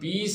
20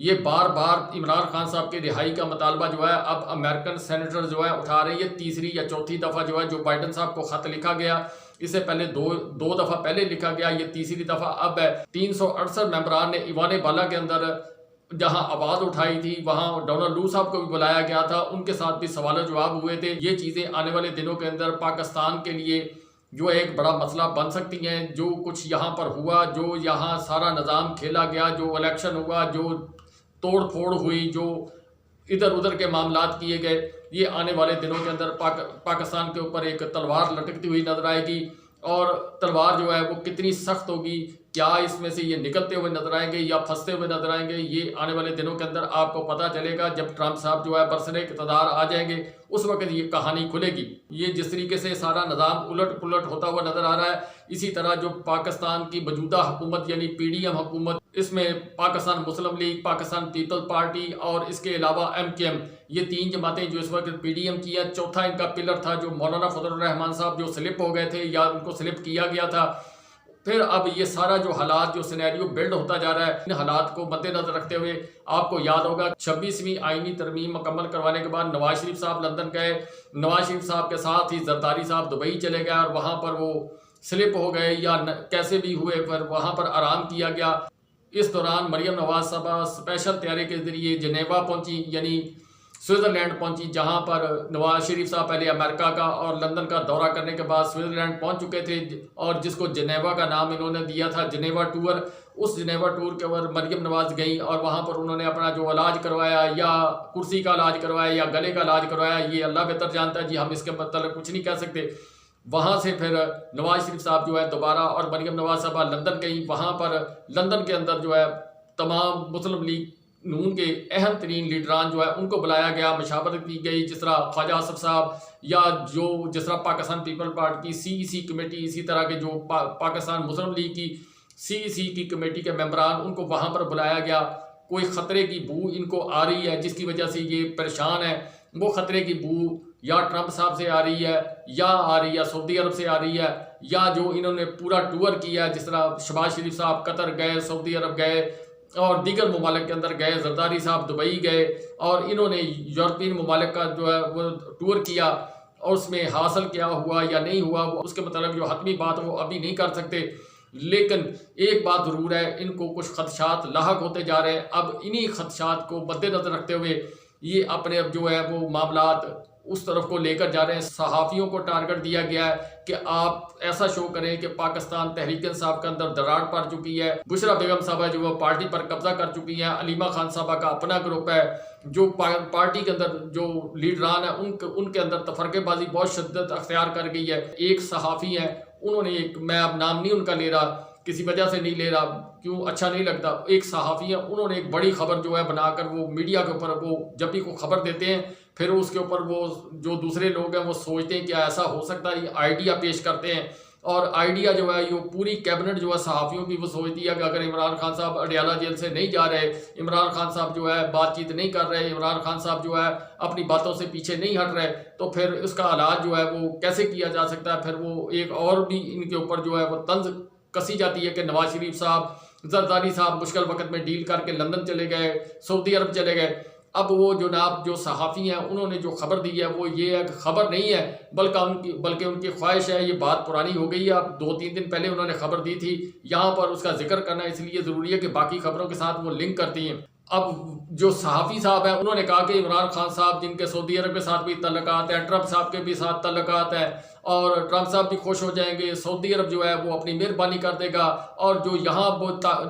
یہ بار بار عمران خان صاحب کی رہائی کا مطالبہ جو ہے اب امریکن سینیٹر جو ہے اٹھا رہے ہیں. یہ تیسری یا چوتھی دفعہ جو ہے جو بائیڈن صاحب کو خط لکھا گیا. اس سے پہلے دو دفعہ پہلے لکھا گیا, یہ تیسری دفعہ اب ہے. 368 ممبران نے ایوان بالا کے اندر جہاں آواز اٹھائی تھی وہاں ڈونلڈ لو صاحب کو بھی بلایا گیا تھا, ان کے ساتھ بھی سوال و جواب ہوئے تھے. یہ چیزیں آنے والے دنوں کے اندر پاکستان کے لیے جو ایک بڑا مسئلہ بن سکتی ہیں. جو کچھ یہاں پر ہوا, جو یہاں سارا نظام کھیلا گیا, جو الیکشن ہوا, جو توڑ پھوڑ ہوئی, جو ادھر ادھر کے معاملات کیے گئے, یہ آنے والے دنوں کے اندر پاکستان کے اوپر ایک تلوار لٹکتی ہوئی نظر آئے گی. اور تلوار جو ہے وہ کتنی سخت ہوگی, کیا اس میں سے یہ نکلتے ہوئے نظر آئیں گے یا پھنستے ہوئے نظر آئیں گے, یہ آنے والے دنوں کے اندر آپ کو پتہ چلے گا. جب ٹرمپ صاحب جو ہے برسر اقتدار آ جائیں گے اس وقت یہ کہانی کھلے گی. یہ جس طریقے سے سارا نظام الٹ پلٹ ہوتا ہوا نظر آ رہا ہے, اسی طرح جو پاکستان کی موجودہ حکومت یعنی PDM حکومت, اس میں پاکستان مسلم لیگ, پاکستان پیپل پارٹی اور اس کے علاوہ MKM, یہ تین جماعتیں جو اس وقت PDM کی ہے. چوتھا ان کا پلر تھا جو مولانا فضل الرحمان صاحب جو سلپ ہو گئے تھے یا ان کو سلپ کیا گیا تھا. پھر اب یہ سارا جو حالات جو سینیریو بلڈ ہوتا جا رہا ہے, ان حالات کو مد نظر رکھتے ہوئے آپ کو یاد ہوگا 26ویں آئینی ترمیم مکمل کروانے کے بعد نواز شریف صاحب لندن گئے. نواز شریف صاحب کے ساتھ ہی زرداری صاحب دبئی چلے گئے اور وہاں پر وہ سلپ ہو گئے یا کیسے بھی ہوئے, پر وہاں پر آرام کیا گیا. اس دوران مریم نواز صاحبہ اسپیشل طیارے کے ذریعے جنیوا پہنچی یعنی سوئٹزرلینڈ پہنچی, جہاں پر نواز شریف صاحب پہلے امریکہ کا اور لندن کا دورہ کرنے کے بعد سوئٹزرلینڈ پہنچ چکے تھے, اور جس کو جنیوا کا نام انہوں نے دیا تھا جنیوا ٹور. اس جنیوا ٹور کے اوپر مریم نواز گئیں اور وہاں پر انہوں نے اپنا جو علاج کروایا, یا کرسی کا علاج کروایا یا گلے کا علاج کروایا, یہ اللہ بہتر جانتا ہے جی, ہم اس کے متعلق کچھ نہیں کہہ سکتے. وہاں سے پھر نواز شریف صاحب جو ہے دوبارہ اور مریم نواز صاحبہ لندن گئیں. وہاں پر لندن کے اندر جو ہے تمام مسلم لیگ نون کے اہم ترین لیڈران جو ہے ان کو بلایا گیا, مشاورت کی گئی, جس طرح خواجہ آصف صاحب یا جس طرح پاکستان پیپل پارٹی کی CEC کمیٹی, اسی طرح کے جو پاکستان مسلم لیگ کی CEC کی کمیٹی کے ممبران, ان کو وہاں پر بلایا گیا. کوئی خطرے کی بو ان کو آ رہی ہے جس کی وجہ سے یہ پریشان ہے, وہ خطرے کی بو یا ٹرمپ صاحب سے آ رہی ہے یا آ رہی ہے سعودی عرب سے آ رہی ہے, یا جو انہوں نے پورا ٹور کیا ہے, جس طرح شہباز شریف صاحب قطر گئے, سعودی عرب گئے اور دیگر ممالک کے اندر گئے, زرداری صاحب دبئی گئے, اور انہوں نے یورپین ممالک کا جو ہے وہ ٹور کیا, اور اس میں حاصل کیا ہوا یا نہیں ہوا اس کے مطلب جو حتمی بات وہ ابھی نہیں کر سکتے. لیکن ایک بات ضرور ہے, ان کو کچھ خدشات لاحق ہوتے جا رہے ہیں. اب انہی خدشات کو مد نظر رکھتے ہوئے یہ اپنے اب جو ہے وہ معاملات اس طرف کو لے کر جا رہے ہیں. صحافیوں کو ٹارگٹ دیا گیا ہے کہ آپ ایسا شو کریں کہ پاکستان تحریک انصاف کے اندر دراڑ پڑ چکی ہے, بشرا بیگم صاحبہ جو وہ پارٹی پر قبضہ کر چکی ہیں, علیمہ خان صاحبہ کا اپنا گروپ ہے, جو پارٹی کے اندر جو لیڈران ہیں ان کے اندر تفرقے بازی بہت شدت اختیار کر گئی ہے. ایک صحافی ہیں, انہوں نے میں اب نام نہیں ان کا لے رہا, کسی وجہ سے نہیں لے رہا, کیوں اچھا نہیں لگتا, ایک صحافی ہیں, انہوں نے ایک بڑی خبر جو ہے بنا کر وہ میڈیا کے اوپر وہ جب بھی کوئی خبر دیتے ہیں پھر اس کے اوپر وہ جو دوسرے لوگ ہیں وہ سوچتے ہیں کہ ایسا ہو سکتا ہے, یہ آئیڈیا پیش کرتے ہیں, اور آئیڈیا جو ہے یہ پوری کیبنٹ جو ہے صحافیوں کی وہ سوچتی ہے کہ اگر عمران خان صاحب اڈیالہ جیل سے نہیں جا رہے, عمران خان صاحب جو ہے بات چیت نہیں کر رہے, عمران خان صاحب جو ہے اپنی باتوں سے پیچھے نہیں ہٹ رہے, تو پھر اس کا علاج جو ہے وہ کیسے کیا جا سکتا ہے. پھر وہ ایک اور بھی ان کے اوپر جو ہے وہ طنز کسی جاتی ہے کہ نواز شریف صاحب, زرداری صاحب مشکل وقت میں ڈیل کر کے لندن چلے گئے, سعودی عرب چلے گئے. اب وہ جناب جو صحافی ہیں انہوں نے جو خبر دی ہے وہ یہ ہے کہ خبر نہیں ہے بلکہ ان کی خواہش ہے, یہ بات پرانی ہو گئی ہے, اب 2-3 دن پہلے انہوں نے خبر دی تھی, یہاں پر اس کا ذکر کرنا اس لیے ضروری ہے کہ باقی خبروں کے ساتھ وہ لنک کرتی ہیں. اب جو صحافی صاحب ہیں انہوں نے کہا کہ عمران خان صاحب جن کے سعودی عرب کے ساتھ بھی تعلقات ہیں, ٹرمپ صاحب کے بھی ساتھ تعلقات ہیں, اور ٹرمپ صاحب بھی خوش ہو جائیں گے, سعودی عرب جو ہے وہ اپنی مہربانی کر دے گا, اور جو یہاں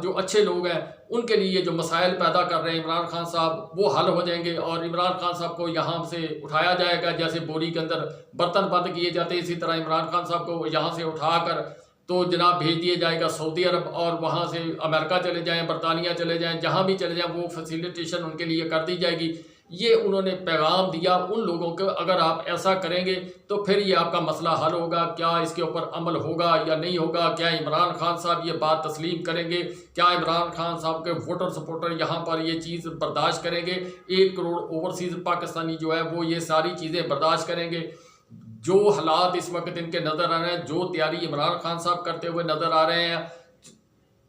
جو اچھے لوگ ہیں ان کے لیے جو مسائل پیدا کر رہے ہیں عمران خان صاحب وہ حل ہو جائیں گے, اور عمران خان صاحب کو یہاں سے اٹھایا جائے گا. جیسے بوری کے اندر برتن بند کیے جاتے ہیں, اسی طرح عمران خان صاحب کو یہاں سے اٹھا کر تو جناب بھیج دیا جائے گا سعودی عرب, اور وہاں سے امریکہ چلے جائیں, برطانیہ چلے جائیں, جہاں بھی چلے جائیں وہ فیسیلیٹیشن ان کے لیے کر دی جائے گی. یہ انہوں نے پیغام دیا ان لوگوں کو, اگر آپ ایسا کریں گے تو پھر یہ آپ کا مسئلہ حل ہوگا. کیا اس کے اوپر عمل ہوگا یا نہیں ہوگا, کیا عمران خان صاحب یہ بات تسلیم کریں گے, کیا عمران خان صاحب کے ووٹر سپورٹر یہاں پر یہ چیز برداشت کریں گے, 1 کروڑ اوورسیز پاکستانی جو ہے وہ یہ ساری چیزیں برداشت کریں گے. جو حالات اس وقت ان کے نظر آ رہے ہیں, جو تیاری عمران خان صاحب کرتے ہوئے نظر آ رہے ہیں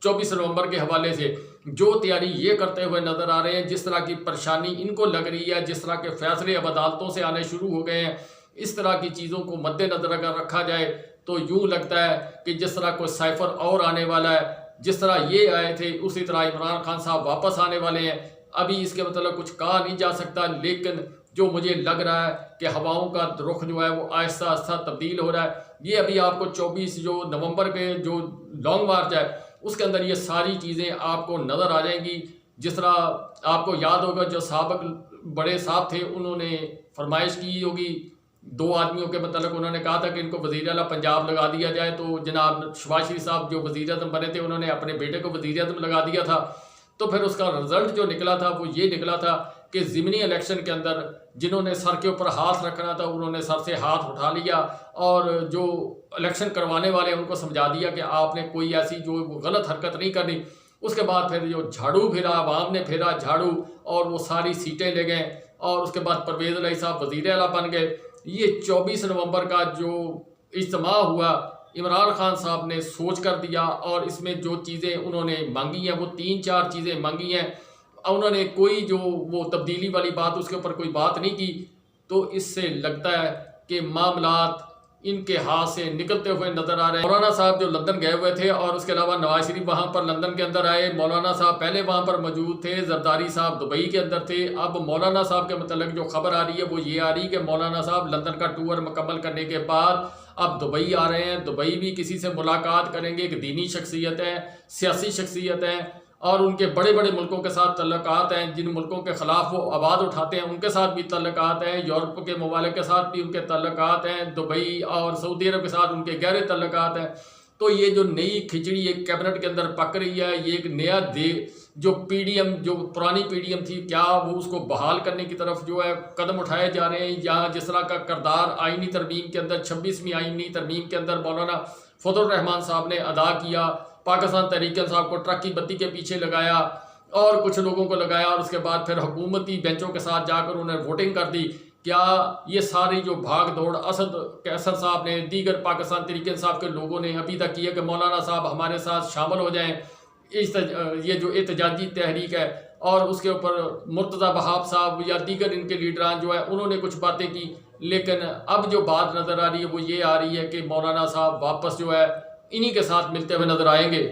24 نومبر کے حوالے سے, جو تیاری یہ کرتے ہوئے نظر آ رہے ہیں، جس طرح کی پریشانی ان کو لگ رہی ہے، جس طرح کے فیصلے اب عدالتوں سے آنے شروع ہو گئے ہیں، اس طرح کی چیزوں کو مد نظر اگر رکھا جائے تو یوں لگتا ہے کہ جس طرح کوئی سائفر اور آنے والا ہے، جس طرح یہ آئے تھے اسی طرح عمران خان صاحب واپس آنے والے ہیں۔ ابھی اس کے مطلب کچھ کہا نہیں جا سکتا، لیکن جو مجھے لگ رہا ہے کہ ہواؤں کا رخ جو ہے وہ آہستہ آہستہ تبدیل ہو رہا ہے۔ یہ ابھی آپ کو 24 جو نومبر کے جو لانگ مارچ ہے اس کے اندر یہ ساری چیزیں آپ کو نظر آ جائیں گی۔ جس طرح آپ کو یاد ہوگا جو سابق بڑے صاحب تھے انہوں نے فرمائش کی ہوگی 2 آدمیوں کے متعلق، انہوں نے کہا تھا کہ ان کو وزیر اعلیٰ پنجاب لگا دیا جائے، تو جناب شہباز شریف صاحب جو وزیر اعظم بنے تھے انہوں نے اپنے بیٹے کو وزیر اعظم لگا دیا تھا۔ تو پھر اس کا رزلٹ جو نکلا تھا وہ یہ نکلا تھا کہ ضمنی الیکشن کے اندر جنہوں نے سر کے اوپر ہاتھ رکھنا تھا انہوں نے سر سے ہاتھ اٹھا لیا، اور جو الیکشن کروانے والے ان کو سمجھا دیا کہ آپ نے کوئی ایسی جو غلط حرکت نہیں کرنی۔ اس کے بعد پھر جو جھاڑو پھیرا، عوام نے پھیرا جھاڑو، اور وہ ساری سیٹیں لے گئے، اور اس کے بعد پرویز الہی صاحب وزیر اعلیٰ بن گئے۔ یہ 24 نومبر کا جو اجتماع ہوا، عمران خان صاحب نے سوچ کر دیا، اور اس میں جو چیزیں انہوں نے مانگی ہیں وہ 3-4 چیزیں مانگی ہیں، انہوں نے کوئی جو وہ تبدیلی والی بات اس کے اوپر کوئی بات نہیں کی۔ تو اس سے لگتا ہے کہ معاملات ان کے ہاتھ سے نکلتے ہوئے نظر آ رہے ہیں۔ مولانا صاحب جو لندن گئے ہوئے تھے، اور اس کے علاوہ نواز شریف وہاں پر لندن کے اندر آئے، مولانا صاحب پہلے وہاں پر موجود تھے، زرداری صاحب دبئی کے اندر تھے۔ اب مولانا صاحب کے متعلق جو خبر آ رہی ہے وہ یہ آ رہی ہے کہ مولانا صاحب لندن کا ٹور مکمل کرنے کے بعد اب دبئی آ رہے ہیں۔ دبئی بھی کسی سے ملاقات کریں گے، ایک دینی شخصیت ہے، سیاسی شخصیت ہے، اور ان کے بڑے بڑے ملکوں کے ساتھ تعلقات ہیں، جن ملکوں کے خلاف وہ آواز اٹھاتے ہیں ان کے ساتھ بھی تعلقات ہیں، یورپ کے ممالک کے ساتھ بھی ان کے تعلقات ہیں، دبئی اور سعودی عرب کے ساتھ ان کے گہرے تعلقات ہیں۔ تو یہ جو نئی کھچڑی ایک کیبنٹ کے اندر پک رہی ہے، یہ ایک نیا جو پی ڈی ایم، جو پرانی پی ڈی ایم تھی، کیا وہ اس کو بحال کرنے کی طرف جو ہے قدم اٹھائے جا رہے ہیں، یا جس طرح کا کردار آئینی ترمیم کے اندر 26ویں آئینی ترمیم کے اندر مولانا فضل الرحمان صاحب نے ادا کیا، پاکستان تحریک انصاف کو ٹرک کی بتی کے پیچھے لگایا اور کچھ لوگوں کو لگایا، اور اس کے بعد پھر حکومتی بینچوں کے ساتھ جا کر انہیں ووٹنگ کر دی۔ کیا یہ ساری جو بھاگ دوڑ اسد کیسر صاحب نے، دیگر پاکستان تحریک انصاف کے لوگوں نے ابھی تک کی ہے کہ مولانا صاحب ہمارے ساتھ شامل ہو جائیں، یہ جو احتجاجی تحریک ہے، اور اس کے اوپر مرتضی وہاب صاحب یا دیگر ان کے لیڈران جو ہے انہوں نے کچھ باتیں کی، لیکن اب جو بات نظر آ رہی ہے وہ یہ آ رہی ہے کہ مولانا صاحب واپس جو ہے انہی کے ساتھ ملتے ہوئے نظر آئیں گے۔